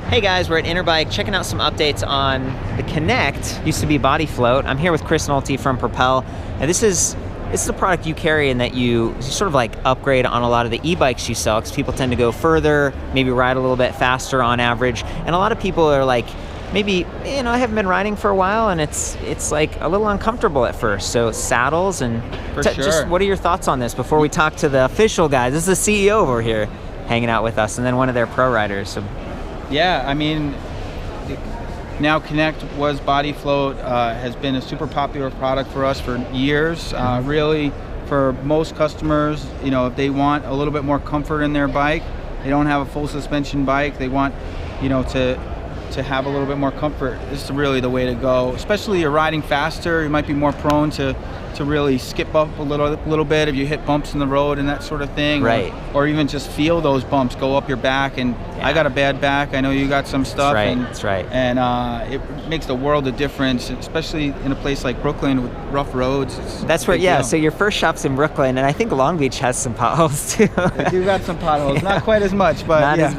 Hey guys, we're at Interbike checking out some updates on the Kinekt, used to be Body Float. I'm here with Chris Nolte from Propel, and this is a product you carry and that you sort of like upgrade on a lot of the e-bikes you sell, because people tend to go further, maybe ride a little bit faster on average, and a lot of people are like, maybe, I haven't been riding for a while and it's like a little uncomfortable at first. So saddles and just what are your thoughts on this before we talk to the official guys? This is the CEO over here hanging out with us, and then one of their pro riders. So. Yeah, I mean, now Kinekt was Body Float, has been a super popular product for us for years. Really, for most customers, if they want a little bit more comfort in their bike, they don't have a full suspension bike, they want, to have a little bit more comfort. This is really the way to go. Especially you're riding faster, you might be more prone to really skip up a little bit if you hit bumps in the road and that sort of thing. Right. Or even just feel those bumps go up your back. And I got a bad back. I know you got some stuff. That's right. And it makes the world of difference, especially in a place like Brooklyn with rough roads. That's where, yeah. So your first shop's in Brooklyn, and I think Long Beach has some potholes too. They do got some potholes, not quite as much, but not as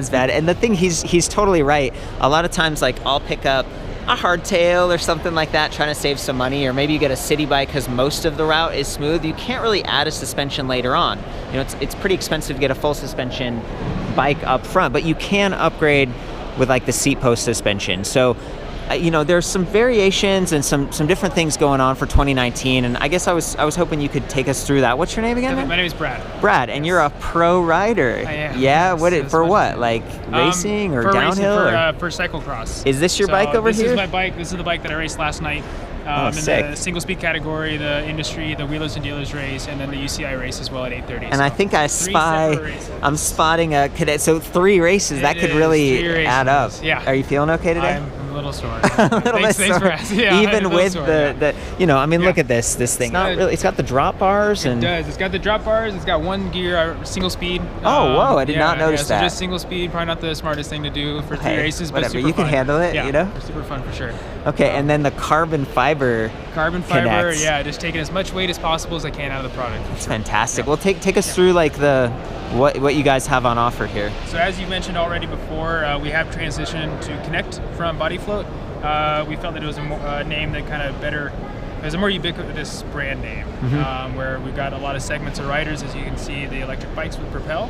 bad. And the thing, he's totally right. A lot of times, like, I'll pick up a hardtail or something like that, trying to save some money, or maybe you get a city bike because most of the route is smooth. You can't really add a suspension later on. It's pretty expensive to get a full suspension bike up front, but you can upgrade with like the seat post suspension. So there's some variations and some different things going on for 2019, and I guess I was hoping you could take us through that. What's your name again? My name is Brad. Brad, and you're a pro rider. I am. Yeah, what? Like racing or downhill? For cyclocross. Is this your bike over here? This is my bike. This is the bike that I raced last night. In the single speed category, the industry, the wheelers and dealers race, and then the UCI race as well at 8:30. And I think I'm spotting a cadet. So 3 races, that could really add up. Yeah. Are you feeling okay today? I'm a little sore. Thanks for asking. Yeah, even with the look at this thing. It's got the drop bars. It does. It's got the drop bars. It's got 1 gear, single speed. Oh, whoa! I did not notice that. So just single speed, probably not the smartest thing to do for 3 races, but whatever. super You can fun. handle it. Yeah, super fun for sure. Okay, and then the carbon fiber. Kinekt. Yeah, just taking as much weight as possible as I can out of the product. It's fantastic. Well, take us through like what you guys have on offer here. So as you mentioned already before, we have transitioned to Kinekt from Body Float. We felt that it was a name that kind of better. It was a more ubiquitous brand name, where we've got a lot of segments of riders. As you can see, the electric bikes with Propel,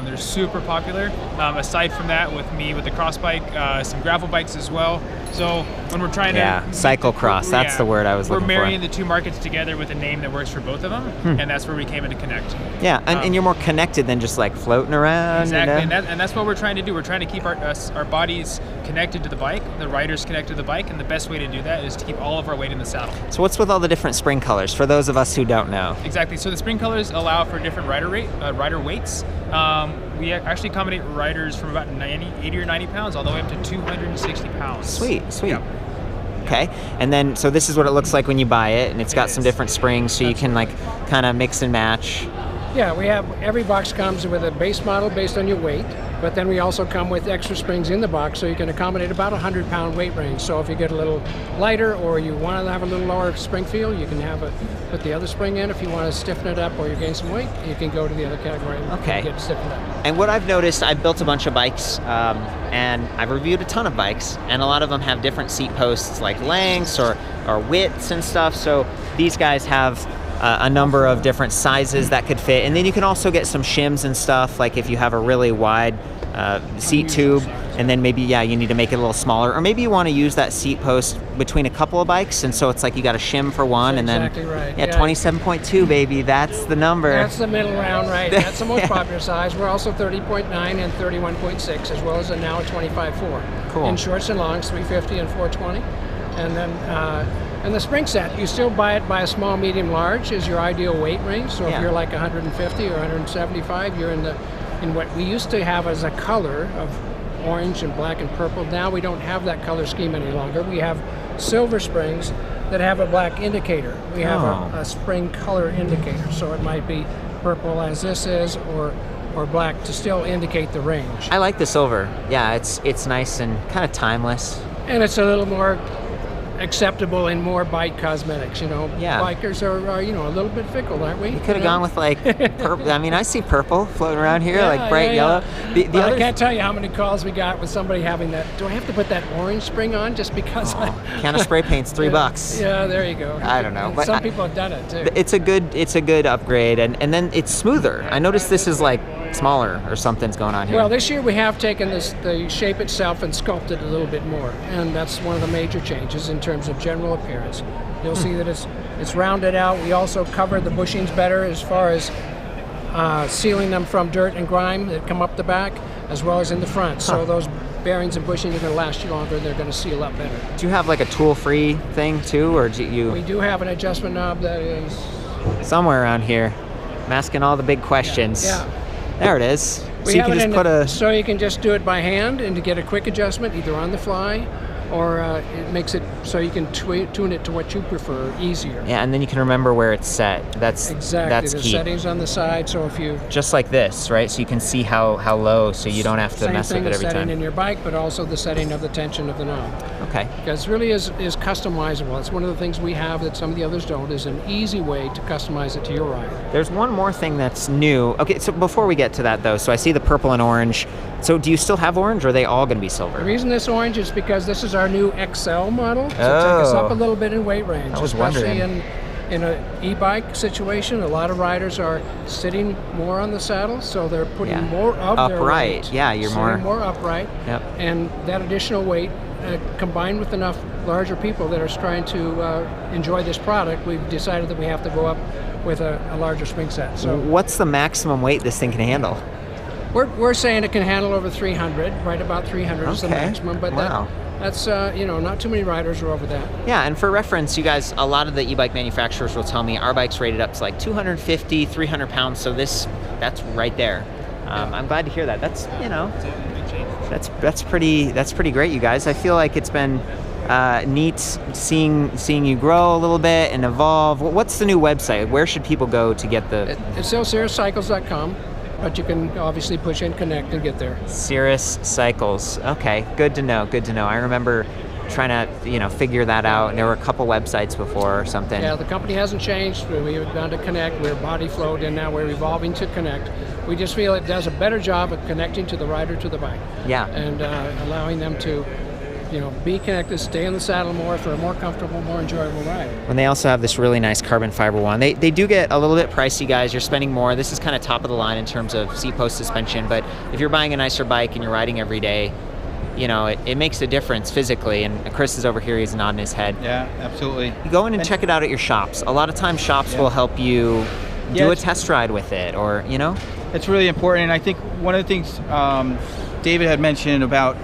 they're super popular. Aside from that, with the cross bike, some gravel bikes as well. So when we're trying to cyclocross, that's the word I was looking for. We're marrying the 2 markets together with a name that works for both of them, and that's where we came into Kinekt. Yeah, and you're more connected than just like floating around. Exactly, and that's what we're trying to do. We're trying to keep our bodies connected to the bike, the riders connected to the bike, and the best way to do that is to keep all of our weight in the saddle. So what's with all the different spring colors, for those of us who don't know? Exactly, so the spring colors allow for different rider weights. We actually accommodate riders from about 80 or 90 pounds all the way up to 260 pounds. Sweet. Yep. Okay, and then so this is what it looks like when you buy it, and it's got some different springs, so you can like kind of mix and match. Yeah, every box comes with a base model based on your weight, but then we also come with extra springs in the box, so you can accommodate about 100-pound weight range. So if you get a little lighter or you want to have a little lower spring feel, you can put the other spring in. If you want to stiffen it up or you gain some weight, you can go to the other category and get it stiffened up. And what I've noticed, I've built a bunch of bikes, and I've reviewed a ton of bikes, and a lot of them have different seat posts, like lengths or widths and stuff. So these guys have a number of different sizes that could fit, and then you can also get some shims and stuff, like if you have a really wide seat tube, and then maybe you need to make it a little smaller, or maybe you want to use that seat post between a couple of bikes, and so it's like you got a shim for one. That's and exactly then right. 27.2, baby, that's the number. That's the middle round, right? That's the most popular size. We're also 30.9 and 31.6, as well as now a 25.4. Cool. In shorts and longs, 350 and 420, and then. And the spring set, you still buy it by a small, medium, large is your ideal weight range. So if you're like 150 or 175, you're in what we used to have as a color of orange and black and purple. Now we don't have that color scheme any longer. We have silver springs that have a black indicator. We have a spring color indicator. So it might be purple as this is, or black to still indicate the range. I like the silver. Yeah, it's nice and kind of timeless. And it's a little more acceptable in more bike cosmetics. Yeah. Bikers are a little bit fickle, aren't we? You could have gone with like purple. I mean, I see purple floating around here, like bright yellow. The Well, other I can't tell you how many calls we got with somebody having that. Do I have to put that orange spring on just because? can of spray paint's $3. Yeah, there you go. I don't know, And but some people have done it too. It's a good upgrade, and then it's smoother. I noticed this is like smaller or something's going on here. Well, this year we have taken the shape itself and sculpted it a little bit more, and that's one of the major changes in terms of general appearance. You'll see that it's rounded out. We also covered the bushings better as far as sealing them from dirt and grime that come up the back, as well as in the front. So those bearings and bushings are going to last you longer. They're going to seal up better. Do you have like a tool-free thing too, or do you? We do have an adjustment knob that is somewhere around here. I'm asking all the big questions. Yeah. There it is. So We you have can it just put a. so you can just do it by hand and to get a quick adjustment either on the fly, or it makes it so you can tune it to what you prefer easier. Yeah, and then you can remember where it's set. That's Exactly. That's The key. settings on the side, so if you Just like this, right? So you can see how low, so you don't have to same mess thing, with it the every setting time. in your bike, but also the setting of the tension of the knob. Okay. Because it really is customizable. It's one of the things we have that some of the others don't, is an easy way to customize it to your ride. There's one more thing that's new. Okay, so before we get to that though, so I see the purple and orange. So do you still have orange, or are they all going to be The silver? reason this orange is because this is our new XL model, so take us up a little bit in weight range. I was especially wondering. in an e-bike situation, a lot of riders are sitting more on the saddle, so they're putting Yeah. more of their Upright. weight. Yeah, you're sitting more- upright. Yep. And that additional weight, combined with enough larger people that are trying to enjoy this product, we've decided that we have to go up with a larger spring set. So What's the maximum weight this thing can handle? we're saying it can handle over 300, right about 300 is the Okay. maximum, but Wow. that's not too many riders are over that. Yeah, and for reference, you guys, a lot of the e-bike manufacturers will tell me our bike's rated up to like 250, 300 pounds, so that's right there. I'm glad to hear that. That's, that's pretty great, you guys. I feel like it's been neat seeing you grow a little bit and evolve. What's the new website? Where should people go to get the It's still CirrusCycles.com, but you can obviously push in Kinekt and get there. Cirrus Cycles? Okay, good to know. I remember trying to figure that out, and there were a couple websites before or something. Yeah, the company hasn't changed. We've gone to Kinekt. We're body float, and now we're evolving to Kinekt. We just feel it does a better job of connecting to the rider to the bike. Yeah. And allowing them to be connected, stay in the saddle more for a more comfortable, more enjoyable ride. And they also have this really nice carbon fiber one. They do get a little bit pricey, guys. You're spending more. This is kind of top of the line in terms of Seatpost suspension, but if you're buying a nicer bike and you're riding every day, it makes a difference physically. And Chris is over here, he's nodding his head. Yeah, absolutely. You go in and check it out at your shops. A lot of times shops will help you do a test ride with it, or It's really important, and I think one of the things David had mentioned about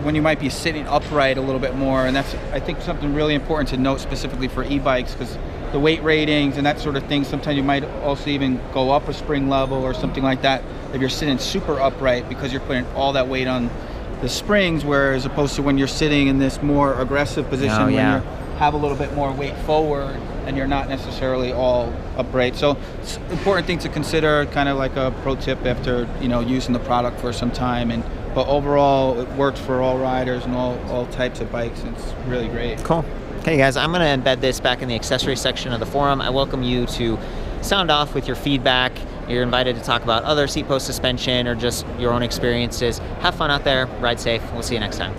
when you might be sitting upright a little bit more, and that's, I think, something really important to note specifically for e-bikes, because the weight ratings and that sort of thing, sometimes you might also even go up a spring level or something like that if you're sitting super upright, because you're putting all that weight on the springs, whereas opposed to when you're sitting in this more aggressive position when you have a little bit more weight forward and you're not necessarily all upright. So it's an important thing to consider, kind of like a pro tip after using the product for some time. But overall, it works for all riders and all types of bikes. It's really great. Cool. Okay, guys, I'm going to embed this back in the accessory section of the forum. I welcome you to sound off with your feedback. You're invited to talk about other Seatpost suspension or just your own experiences. Have fun out there. Ride safe. We'll see you next time.